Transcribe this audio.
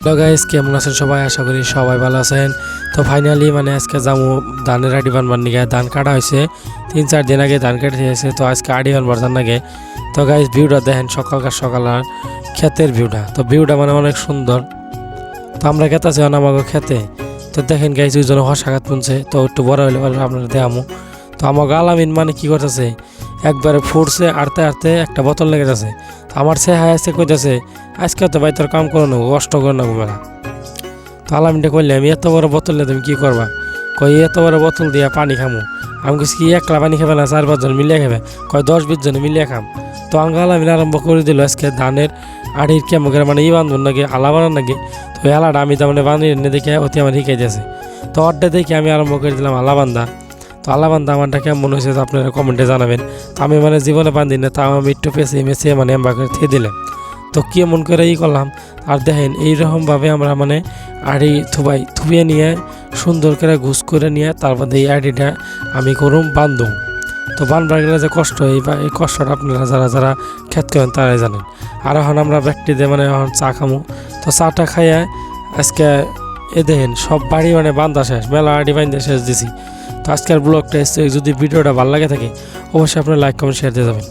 Hello guys, কেমন আছেন সবাই? আশা করি সবাই ভালো আছেন। তো ফাইনালি আজকে যাবো ধানের আড়ি বানবার নিগে। ধান কাটা হয়েছে 3-4 দিন আগে, ধান কেটে হয়েছে। তো আজকে আড়ি বানবার ধান লাগে। তো গাইস ভিউটা দেখেন, সকালকার সকাল আর ক্ষেতের ভিউটা। তো ভিউটা অনেক সুন্দর। তো আমরা খেতেছি আমাকে খেতে। তো দেখেন গাইস, ওই জন্য হসাঘাত পুনছে। তো একটু বড় হইলে আপনারা দেখামো। তো আমাকে আলামিন কি করতেছে, একবারে ফুটছে আড়তে আড়তে একটা বোতল লেগে যাচ্ছে। তো আমার সে হাই আসছে কইতেছে, আজকে তো ভাই তোর কাম করো না, কষ্ট করো না মেলা। তো আলামিনটা কইলে, আমি এত বড় বোতল নিয়ে তুমি কী করবা? কই এত বড় বোতল দিয়ে পানি খামো। আমি কিছু কি একলা পানি খাবে না, 4-5 জন মিলিয়ে খাবে? কয় 10-20 জন মিলিয়ে খাম। তো আমাকে আলামিন আরম্ভ করে দিল আজকে ধানের আড়ির কেমন ই বান্ধব নাকি আলা বানান নাকি। তো ওই আলাটা আমি বানিয়ে এনে দেখে অতি আমার শিখাই দিয়েছে। তো অর্ডে দেখে আমি আরম্ভ করে দিলাম আলা বান্ধা। তো আলা বান্ধা আমারটা কেমন হয়েছে তো আপনারা কমেন্টে জানাবেন। তো আমি জীবনে বান্ধি না, তাও আমি একটু পেঁচে মেছে এম্বা করে থিয়ে দিলাম। তো কি এমন করে করলাম। আর দেখেন এইরকমভাবে আমরা আড়ি থুবিয়ে নিয়ে সুন্দর করে ঘুষ করে নিয়ে তারপর এই আড়িটা আমি করুম বান্ধুম। তো বানবার গেলে যে কষ্ট, এই কষ্টটা আপনারা যারা যারা খেত করেন তারাই জানেন। আর এখন আমরা ব্যক্তি দিয়ে এখন চা খামো। তো চাটা খাইয়া আজকে দেখেন সব বাড়ি বান্ধা শেষ, মেলা আড়ি বান্ধা শেষ দিছি। তো আজকের ব্লগটা এসছে, যদি ভিডিওটা ভালো লাগে থাকে অবশ্যই আপনারা লাইক কমেন্ট শেয়ার দিয়ে যাবেন।